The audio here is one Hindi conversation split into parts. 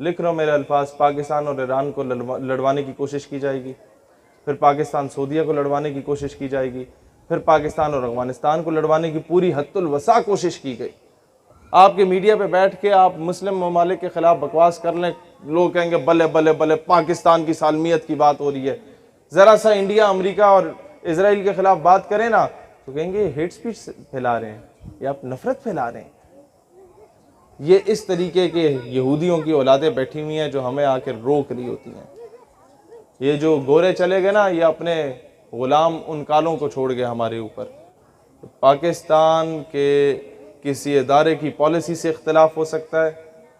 लिख रहा हूँ मेरे अल्फाज, पाकिस्तान और ईरान को लड़वाने की कोशिश की जाएगी, फिर पाकिस्तान सऊदीया को लड़वाने की कोशिश की जाएगी, फिर पाकिस्तान और अफगानिस्तान को लड़वाने की पूरी हद्दुल वसा कोशिश की गई। आपके मीडिया पे बैठ के आप मुस्लिम ममालिक के खिलाफ बकवास कर लें, लोग कहेंगे बल्ले बल्ले बल्ले पाकिस्तान की सालमियत की बात हो रही है। ज़रा सा इंडिया, अमेरिका और इसराइल के खिलाफ बात करें ना तो कहेंगे हेट स्पीच फैला रहे हैं, या आप नफरत फैला रहे हैं। ये इस तरीके के यहूदियों की औलादें बैठी हुई हैं जो हमें आके रोक रही होती हैं। ये जो गोरे चले गए ना, ये अपने गुलाम उन कालों को छोड़ गए हमारे ऊपर। पाकिस्तान के किसी इदारे की पॉलिसी से इख्तलाफ हो सकता है,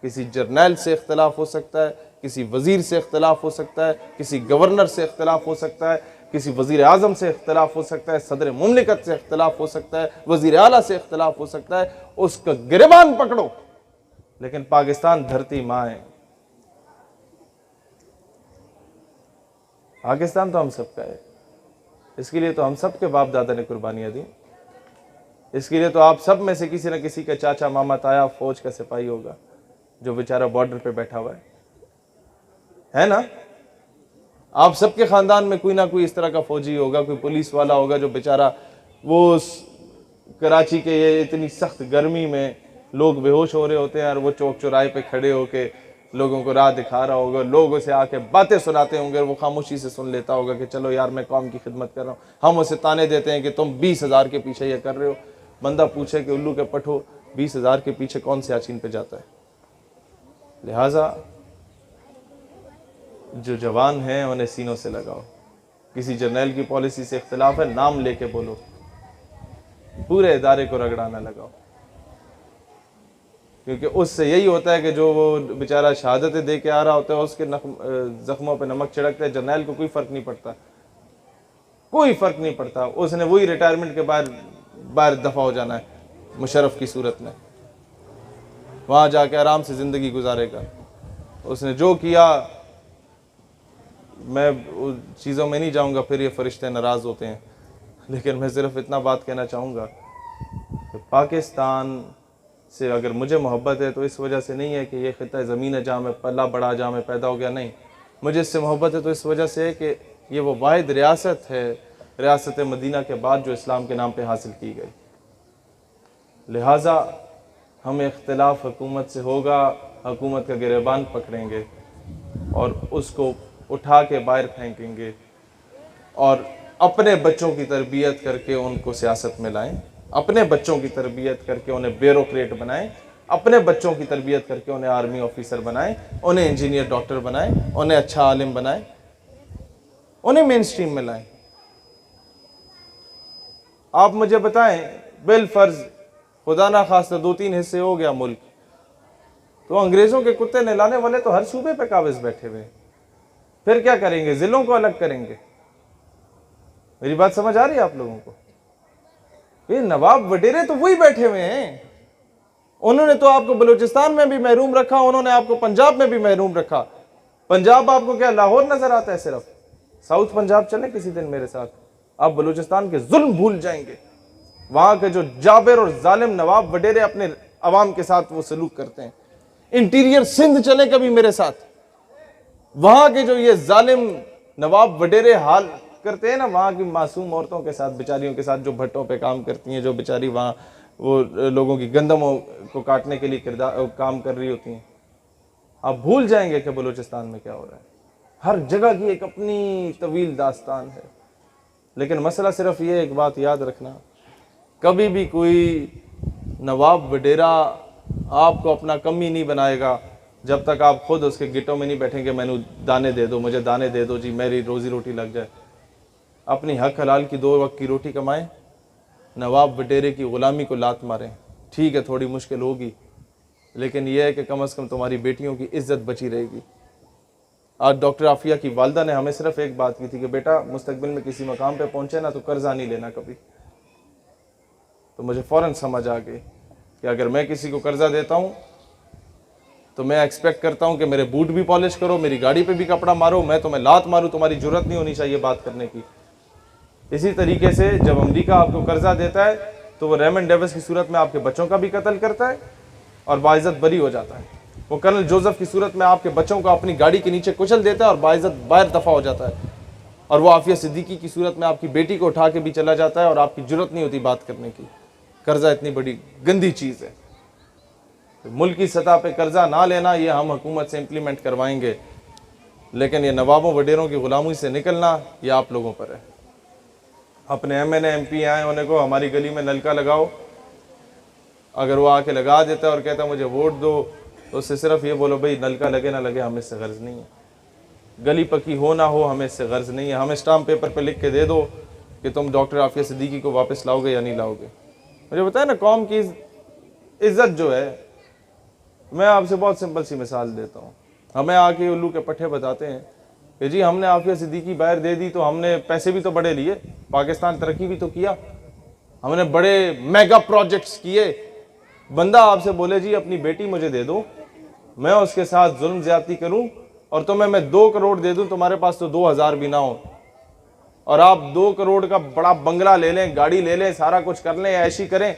किसी जर्नैल से इख्तलाफ हो सकता है, किसी वज़ीर से इख्तलाफ हो सकता है, किसी गवर्नर से इख्तलाफ हो सकता है, किसी वज़ीर आज़म से इख्तलाफ हो सकता है, सदर मुमलिकत से इख्तलाफ हो सकता है, वज़ीर आला से इख्तलाफ हो सकता है। उसका गिरबान पकड़ो, लेकिन पाकिस्तान धरती माँ है। पाकिस्तान तो हम सबका है, इसके लिए तो हम सब के बाप दादा ने कुर्बानियाँ दी। इसके लिए तो आप सब में से किसी न किसी का चाचा मामा ताया फौज का सिपाही होगा जो बेचारा बॉर्डर पे बैठा हुआ है ना। आप सबके खानदान में कोई ना कोई इस तरह का फौजी होगा, कोई पुलिस वाला होगा जो बेचारा वो कराची के ये इतनी सख्त गर्मी में लोग बेहोश हो रहे होते हैं और वो चौक चौराहे पे खड़े होके लोगों को राह दिखा रहा होगा, लोगों से आके बातें सुनाते होंगे, वो खामोशी से सुन लेता होगा कि चलो यार मैं कौम की खिदमत कर रहा हूँ। हम उसे ताने देते हैं कि तुम 20,000 के पीछे ये कर रहे हो। बंदा पूछे कि उल्लू के पठो 20,000 के पीछे कौन से याचीन पे जाता है। लिहाजा जो जवान हैं उन्हें सीनों से लगाओ। किसी जर्नैल की पॉलिसी से इख्तलाफ है, नाम लेके बोलो, पूरे इदारे को रगड़ाना लगाओ, क्योंकि उससे यही होता है कि जो वो बेचारा शहादतें दे के आ रहा होता है उसके जख्मों पे नमक छिड़कते हैं। जर्नैल को कोई फ़र्क नहीं पड़ता, कोई फ़र्क नहीं पड़ता। उसने वही रिटायरमेंट के बाहर दफ़ा हो जाना है मुशर्रफ की सूरत में, वहाँ जाके आराम से ज़िंदगी गुजारेगा। उसने जो किया, मैं उन चीज़ों में नहीं जाऊँगा, फिर ये फरिश्ते नाराज़ होते हैं, लेकिन मैं सिर्फ इतना बात कहना चाहूँगा कि पाकिस्तान से अगर मुझे मोहब्बत है तो इस वजह से नहीं है कि ये ख़िता ज़मीन है जहाँ में पला बड़ा, जहाँ में पैदा हो गया, नहीं। मुझे इससे मोहब्बत है तो इस वजह से है कि ये वो वाहिद रियासत है, रियासत मदीना के बाद, जो इस्लाम के नाम पे हासिल की गई। लिहाजा हम इख्तिलाफ हुकूमत से होगा, हुकूमत का गिरबान पकड़ेंगे और उसको उठा के बाहर फेंकेंगे और अपने बच्चों की तरबियत करके उनको सियासत में लाएं, अपने बच्चों की तरबियत करके उन्हें ब्यूरोक्रेट बनाएं, अपने बच्चों की तरबियत करके उन्हें आर्मी ऑफिसर बनाएं, उन्हें इंजीनियर डॉक्टर बनाएं, उन्हें अच्छा आलिम बनाएं, उन्हें मेन स्ट्रीम में लाएं। आप मुझे बताएं, बिल फर्ज खुदा ना खास्ता 2-3 हिस्से हो गया मुल्क, तो अंग्रेज़ों के कुत्ते नहलाने वाले तो हर सूबे पे काबिज बैठे हुए, फिर क्या करेंगे? ज़िलों को अलग करेंगे। मेरी बात समझ आ रही है आप लोगों को? ये नवाब वडेरे तो वही बैठे हुए हैं। उन्होंने तो आपको बलूचिस्तान में भी महरूम रखा, उन्होंने आपको पंजाब में भी महरूम रखा। पंजाब आपको क्या लाहौर नजर आता है सिर्फ? साउथ पंजाब चले किसी दिन मेरे साथ, आप बलूचिस्तान के जुल्म भूल जाएंगे। वहां के जो जाबिर और जालिम नवाब वडेरे अपने अवाम के साथ वो सलूक करते हैं। इंटीरियर सिंध चले कभी मेरे साथ, वहां के जो ये जालिम नवाब वडेरे हाल करते हैं ना, वहाँ की मासूम औरतों के साथ, बेचारियों के साथ, जो भट्टों पे काम करती हैं, जो बेचारी वहाँ वो लोगों की गंदमों को काटने के लिए काम कर रही होती हैं। आप भूल जाएंगे कि बलूचिस्तान में क्या हो रहा है। हर जगह की एक अपनी तवील दास्तान है। लेकिन मसला सिर्फ ये, एक बात याद रखना, कभी भी कोई नवाब वडेरा आपको अपना कमी नहीं बनाएगा जब तक आप खुद उसके गिटों में नहीं बैठेंगे, मैंने दाने दे दो, मुझे दाने दे दो जी, मेरी रोज़ी रोटी लग जाए। अपनी हक हलाल की 2 वक्त की रोटी कमाएं, नवाब वडेरे की ग़ुलामी को लात मारें। ठीक है, थोड़ी मुश्किल होगी, लेकिन यह है कि कम से कम तुम्हारी बेटियों की इज्जत बची रहेगी। आज डॉक्टर आफिया की वालदा ने हमें सिर्फ एक बात की थी कि बेटा मुस्तकबिल में किसी मकाम पे पहुंचे ना तो कर्जा नहीं लेना कभी। तो मुझे फ़ौरन समझ आ गई कि अगर मैं किसी को कर्जा देता हूँ तो मैं एक्सपेक्ट करता हूँ कि मेरे बूट भी पॉलिश करो, मेरी गाड़ी पे भी कपड़ा मारो, मैं तुम्हें लात मारूँ, तुम्हारी जरूरत नहीं होनी चाहिए बात करने की। इसी तरीके से जब अमेरिका आपको कर्जा देता है तो वो रेमंड डेविस की सूरत में आपके बच्चों का भी कत्ल करता है और बाइज्जत बरी हो जाता है। वो कर्नल जोसेफ की सूरत में आपके बच्चों को अपनी गाड़ी के नीचे कुचल देता है और बाइज्जत बाहर दफा हो जाता है। और वो आफिया सिद्दीकी की सूरत में आपकी बेटी को उठा के भी चला जाता है और आपकी जरूरत नहीं होती बात करने की। कर्जा इतनी बड़ी गंदी चीज़ है। तो मुल्क की सतह पे कर्जा ना लेना ये हम हुकूमत से इम्प्लीमेंट करवाएंगे, लेकिन ये नवाबों वडेरों की गुलामी से निकलना ये आप लोगों पर है। अपने MNA MP आए उन्हें को हमारी गली में नलका लगाओ, अगर वो आके लगा देता है और कहता है मुझे वोट दो, तो उससे सिर्फ ये बोलो भाई नलका लगे ना लगे हमें इससे गर्ज नहीं है, गली पक्की हो ना हो हमें इससे गर्ज नहीं है, हमें स्टाम्प पेपर पे लिख के दे दो कि तुम डॉक्टर आफिया सिद्दीकी को वापस लाओगे या नहीं लाओगे। मुझे बताया ना, कौम की इज्जत जो है, मैं आपसे बहुत सिंपल सी मिसाल देता हूँ। हमें आके उल्लू के पट्टे बताते हैं कि जी हमने आफिया सिद्दीकी बाहर दे दी तो हमने पैसे भी तो बड़े लिए, पाकिस्तान तरक्की भी तो किया, हमने बड़े मेगा प्रोजेक्ट्स किए। बंदा आपसे बोले जी अपनी बेटी मुझे दे दो, मैं उसके साथ जुल्म ज्यादती करूं और तुम्हें मैं 2 करोड़ दे दूं, तुम्हारे पास तो 2000 भी ना हो, और आप 2 करोड़ का बड़ा बंगला ले लें, गाड़ी ले लें, सारा कुछ कर लें, ऐशी करें,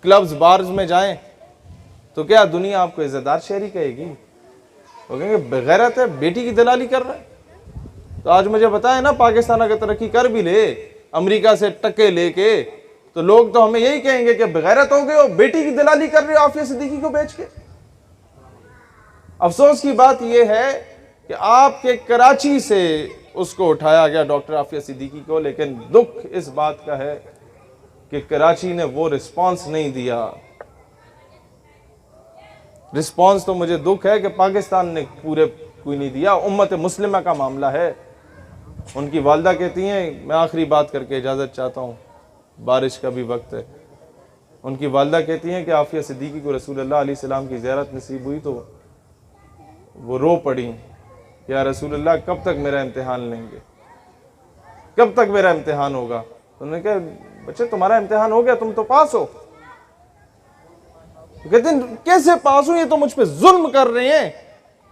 क्लब्स बार्स में जाएं, तो क्या दुनिया आपको इज्जतदार शहरी कहेगी? वो कहेंगे बेगैरत है, बेटी की दलाली कर रहा है। तो आज मुझे बताएं ना, पाकिस्तान अगर तरक्की कर भी ले अमेरिका से टक्के लेके, तो लोग तो हमें यही कहेंगे कि बेगैरत हो गए हो, बेटी की दलाली कर रहे हो आफिया सिद्दीकी को बेच के। अफसोस की बात यह है कि आपके कराची से उसको उठाया गया डॉक्टर आफिया सिद्दीकी को, लेकिन दुख इस बात का है कि कराची ने वो रिस्पांस नहीं दिया। रिस्पांस तो मुझे दुख है कि पाकिस्तान ने पूरे कोई नहीं दिया। उम्मत मुस्लिमा का मामला है। उनकी वालदा कहती हैं, मैं आखिरी बात करके इजाज़त चाहता हूँ, बारिश का भी वक्त है। उनकी वालदा कहती हैं कि आफिया सिद्दीकी को रसूलुल्लाह अलैहि सलाम की ज़ियारत नसीब हुई तो वो रो पड़ी, या रसूलुल्लाह कब तक मेरा इम्तिहान लेंगे, कब तक मेरा इम्तिहान होगा? तो उन्होंने कहा बच्चे तुम्हारा इम्तिहान हो गया, तुम तो पास हो। तो कहते हैं कैसे पास हो, ये तो मुझ पे जुल्म कर रहे हैं,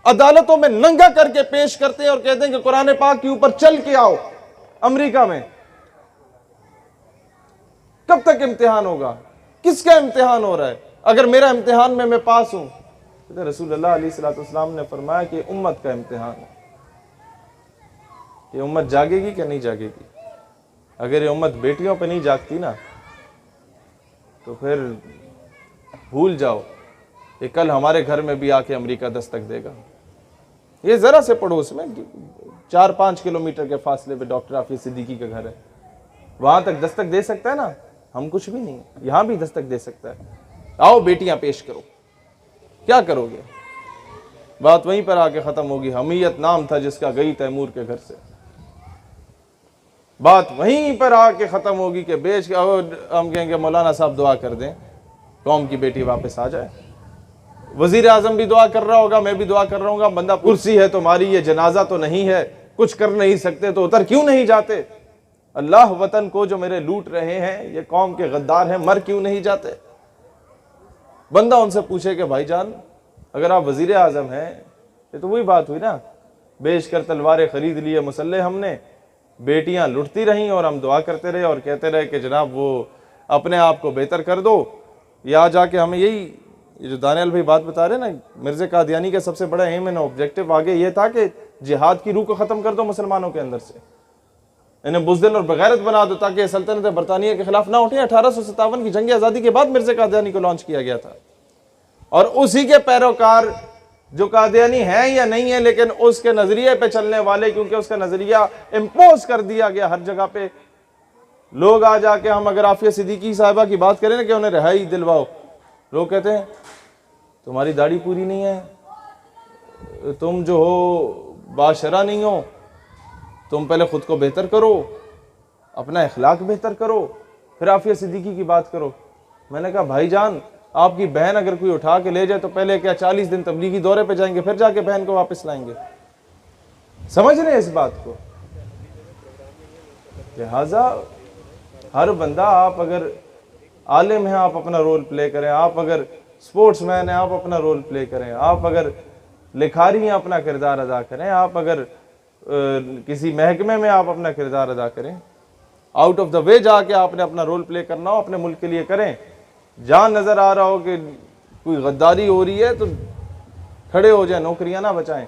अदालतों में नंगा करके पेश करते हैं और कहते हैं कि कुरान पाक के ऊपर चल के आओ अमेरिका में। कब तक इम्तिहान होगा? किसका इम्तिहान हो रहा है? अगर मेरा इम्तिहान में मैं पास हूं, तो रसूलुल्लाह अलैहिस्सलाम ने फरमाया कि उम्मत का इम्तिहान है, ये उम्मत जागेगी क्या नहीं जागेगी। अगर ये उम्मत बेटियों पे नहीं जागती ना, तो फिर भूल जाओ कि कल हमारे घर में भी आके अमेरिका दस्तक देगा। ये जरा से पड़ोस में 4-5 किलोमीटर के फासले पे डॉक्टर आफिया सिद्दीकी का घर है, वहां तक दस्तक दे सकता है ना। हम कुछ भी नहीं, यहां भी दस्तक दे सकता है। आओ बेटियां पेश करो, क्या करोगे? बात वहीं पर आके खत्म होगी। हमीयत नाम था जिसका गई तैमूर के घर से, बात वहीं पर आके खत्म होगी कि बेच के हम कहेंगे मौलाना साहब दुआ कर दें कौम की बेटी वापस आ जाए। वजीर आजम भी दुआ कर रहा होगा, मैं भी दुआ कर रहा हूँ। बंदा कुर्सी है तुम्हारी, ये जनाजा तो नहीं है, कुछ कर नहीं सकते तो उतर क्यों नहीं जाते? अल्लाह वतन को जो मेरे लूट रहे हैं, ये कौम के गद्दार हैं, मर क्यों नहीं जाते? बंदा उनसे पूछे कि भाईजान अगर आप वजीर आजम हैं, ये तो वही बात हुई ना, बेच कर तलवारें खरीद लिए मुसल्ले हमने, बेटियां लुटती रहीं और हम दुआ करते रहे और कहते रहे कि जनाब वो अपने आप को बेहतर कर दो। या जाके हमें यही, ये जो दानियाल भाई बात बता रहे ना, मिर्ज़ा कादियानी का सबसे बड़ा एम एंड ऑब्जेक्टिव आगे ये था कि जिहाद की रूह को ख़त्म कर दो मुसलमानों के अंदर से, इन्हें बुज़दिल और बगैरत बना दो ताकि सल्तनत बरतानिया के खिलाफ ना उठे। 1857 की जंग आज़ादी के बाद मिर्ज़ा कादियानी को लॉन्च किया गया था, और उसी के पैरोकार जो कादियानी है या नहीं है, लेकिन उसके नजरिए पे चलने वाले, क्योंकि उसका नजरिया इम्पोज कर दिया गया हर जगह पे। लोग आ जाके, हम अगर आफिया सिद्दीकी साहिबा की बात करें ना कि उन्हें रिहाई दिलवाओ, लोग कहते हैं तुम्हारी दाढ़ी पूरी नहीं है, तुम जो हो बाशरा नहीं हो, तुम पहले खुद को बेहतर करो, अपना इखलाक बेहतर करो, फिर आफिया सिद्दीकी की बात करो। मैंने कहा भाईजान, आपकी बहन अगर कोई उठा के ले जाए तो पहले क्या 40 दिन तबलीगी दौरे पे जाएंगे, फिर जाके बहन को वापस लाएंगे? समझ रहे हैं इस बात को? लिहाजा हर बंदा, आप अगर आलिम हैं आप अपना रोल प्ले करें, आप अगर स्पोर्ट्समैन हैं आप अपना रोल प्ले करें, आप अगर लिखारी हैं अपना किरदार अदा करें, आप अगर किसी महकमे में आप अपना किरदार अदा करें, आउट ऑफ द वे जाके आपने अपना रोल प्ले करना हो, अपने मुल्क के लिए करें। जहाँ नज़र आ रहा हो कि कोई गद्दारी हो रही है तो खड़े हो जाए, नौकरियां ना बचाएं,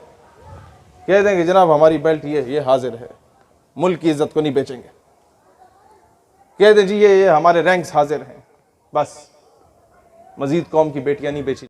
कह देंगे जनाब हमारी बेल्ट ये हाजिर है, मुल्क की इज्जत को नहीं बेचेंगे, कह दें जी ये हमारे रैंक्स हाजिर हैं, बस मजीद कौम की बेटियां नहीं बेची।